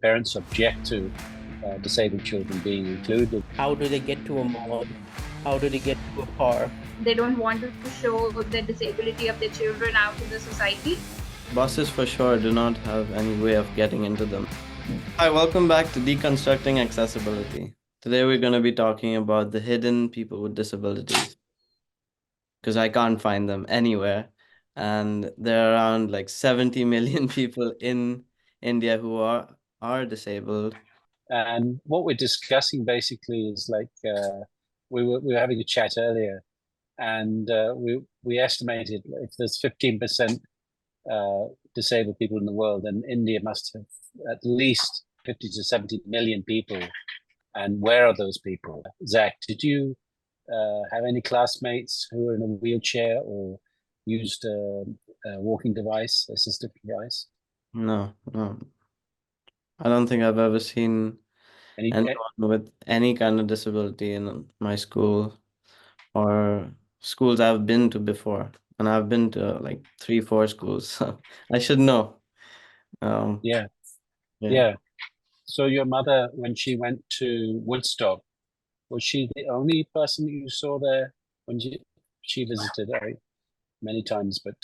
parents object to disabled children being included. How do they get to a mall? How do they get to a park? They don't want to show the disability of their children out in the society. Buses for sure do not have any way of getting into them. Hi, welcome back to Deconstructing Accessibility. Today we're going to be talking about the hidden people with disabilities, because I can't find them anywhere. And there are around like 70 million people in India who are disabled. And what we're discussing basically is like we were having a chat earlier, and we estimated if there's 15% disabled people in the world, then India must have at least 50 to 70 million people. And where are those people? Zach, did you have any classmates who were in a wheelchair or used a walking device, assistive device? No. I don't think I've ever seen anyone with any kind of disability in my school or schools I've been to before. And I've been to like 3-4 schools, so I should know. Yeah. So your mother, when she went to Woodstock, was she the only person you saw there when she visited many times? But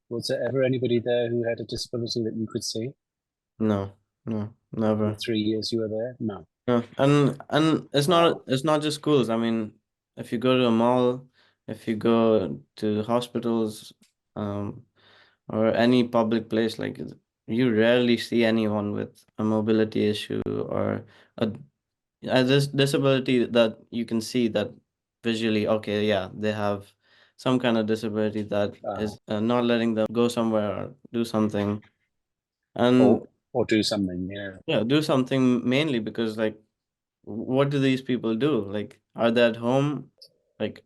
was there ever anybody there who had a disability that you could see? No, never. The 3 years you were there? No. No, and it's not just schools. I mean, if you go to a mall, if you go to hospitals, or any public place, like you rarely see anyone with a mobility issue or this disability that you can see that visually, okay, yeah, they have some kind of disability that is not letting them go somewhere or do something, and or do something, do something, mainly because like, what do these people do? Like, are they at home? Like,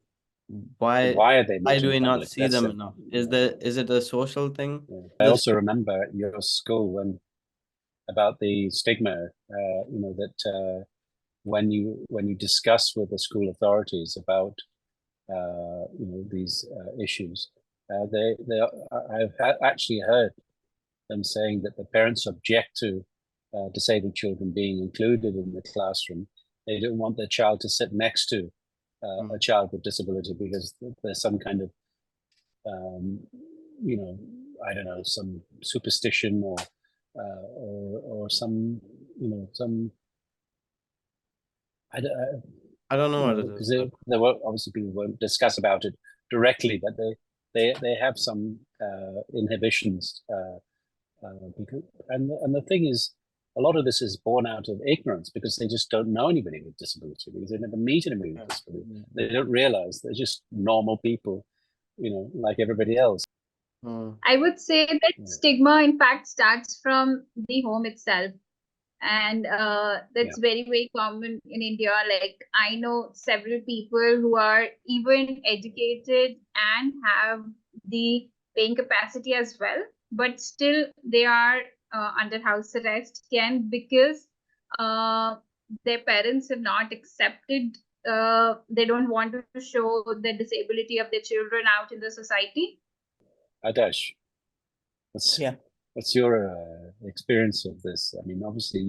why are they why do we not public? see them enough? Is it a social thing? I also remember at your school about the stigma, that when you discuss with the school authorities about these issues, I've actually heard them saying that the parents object to disabled children being included in the classroom. They don't want their child to sit next to a child with disability because there's some kind of I don't know, some superstition or some some I don't know what it because is. there were obviously people won't discuss about it directly, but they have some inhibitions. And the thing is, a lot of this is born out of ignorance because they just don't know anybody with disability, because they never meet anybody with disability. They don't realize they're just normal people, like everybody else. I would say that stigma, in fact, starts from the home itself. And that's very, very common in India. Like, I know several people who are even educated and have the paying capacity as well, but still they are under house arrest again because their parents have not accepted, they don't want to show the disability of their children out in the society. Adarsh, what's your experience of this? I mean, obviously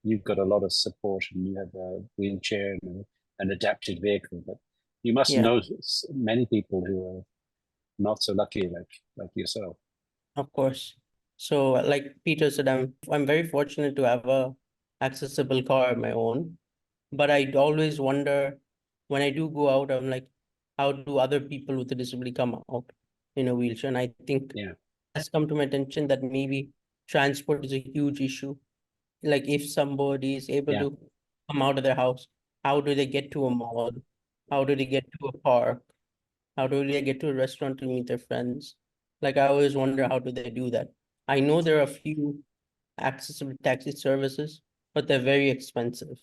you've got a lot of support and you have a wheelchair and an adapted vehicle, but you must know many people who are not so lucky like yourself. Of course. So, like Peter said, I'm very fortunate to have a accessible car of my own, but I always wonder when I do go out, I'm like, how do other people with a disability come out in a wheelchair? And I think has come to my attention that maybe transport is a huge issue. Like, if somebody is able to come out of their house, how do they get to a mall? How do they get to a park? How do they get to a restaurant to meet their friends? Like, I always wonder, how do they do that? I know there are a few accessible taxi services, but they're very expensive.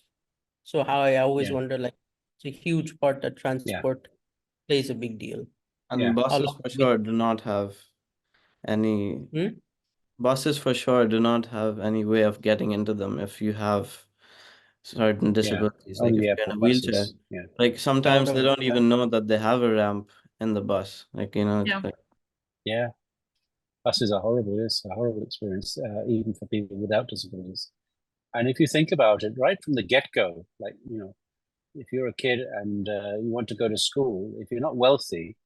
So how I always wonder, like, it's a huge part that transport plays a big deal. And buses for sure do not have any buses for sure do not have any way of getting into them if you have certain disabilities, like if you're in a wheelchair. Like, sometimes they don't even know that they have a ramp in the bus. Like, buses are horrible. It's a horrible experience, even for people without disabilities. And if you think about it, right from the get-go, like, you know, if you're a kid and you want to go to school, if you're not wealthy,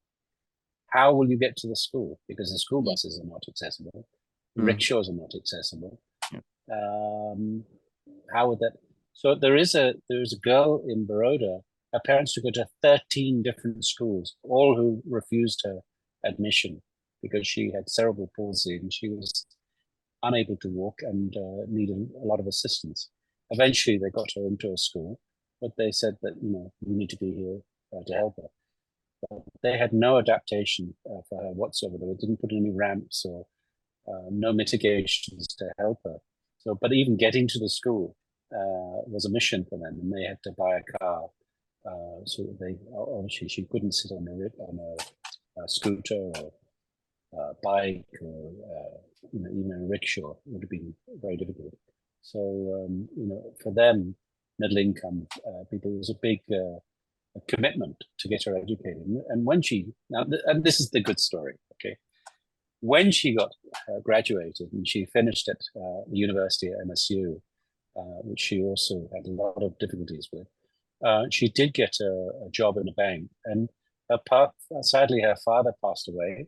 how will you get to the school? Because the school buses are not accessible, rickshaws are not accessible. How would that? So there is a girl in Baroda. Her parents took her to 13 different schools, all who refused her admission because she had cerebral palsy and she was unable to walk and needed a lot of assistance. Eventually, they got her into a school, but they said that, you know, you need to be here to help her. But they had no adaptation for her whatsoever. They didn't put any ramps or no mitigations to help her. So, but even getting to the school was a mission for them, and they had to buy a car. So they obviously she couldn't sit on a scooter or a bike or you know, even a rickshaw. It would have been very difficult. So you know, for them, middle income people, it was a big commitment to get her educated. And when she and this is the good story, okay. When she got graduated and she finished at the university at MSU, which she also had a lot of difficulties with, she did get a job in a bank. And sadly, her father passed away,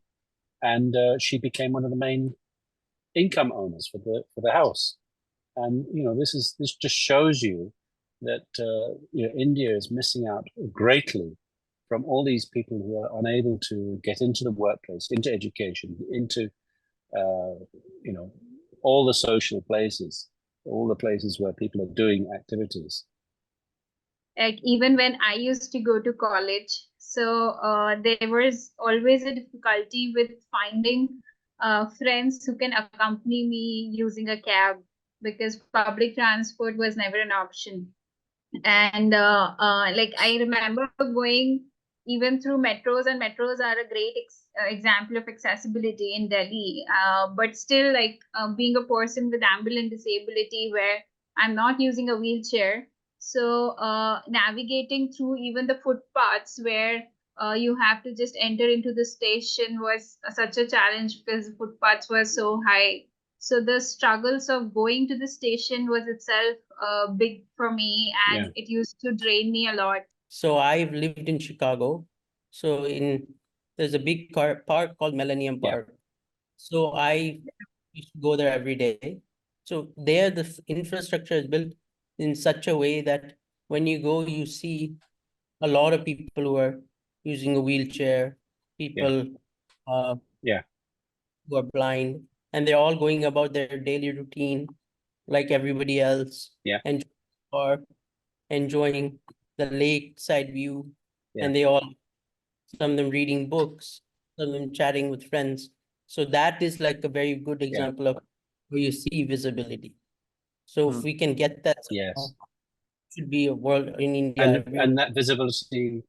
and she became one of the main income owners for the house. And you know, this just shows you that you know, India is missing out greatly from all these people who are unable to get into the workplace, into education, into you know, all the social places, all the places where people are doing activities. Like even when I used to go to college, so there was always a difficulty with finding friends who can accompany me using a cab, because public transport was never an option. And like I remember going even through metros, and metros are a great example of accessibility in Delhi. But still, like being a person with ambulant disability where I'm not using a wheelchair, so navigating through even the footpaths where you have to just enter into the station was such a challenge because the footpaths were so high. So the struggles of going to the station was itself big for me, and it used to drain me a lot. So I've lived in Chicago. So there's a big park called Millennium Park. So I used to go there every day. So there the infrastructure is built in such a way that when you go, you see a lot of people who are using a wheelchair, people who are blind, and they're all going about their daily routine like everybody else. And are enjoying the lakeside view, and some of them reading books, some of them chatting with friends. So that is like a very good example of where you see visibility. So if we can get that, should be a world in India. And that visibility,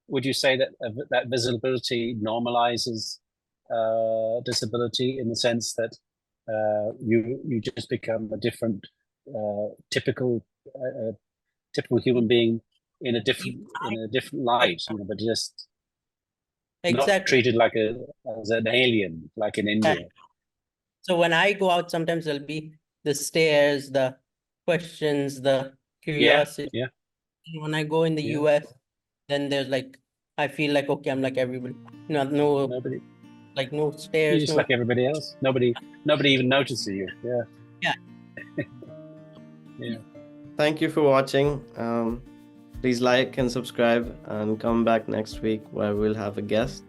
would you say that that visibility normalizes disability in the sense that you just become a different typical human being in a different light, you know, but just not treated like as an alien, like in India. So when I go out, sometimes there'll be the stares, the questions, the curiosity. When I go in the US, then there's like, I feel like, okay, I'm like everybody. Nobody, like no stares. You're just like everybody else. Nobody even notices you. Thank you for watching. Please like and subscribe, and come back next week where we'll have a guest.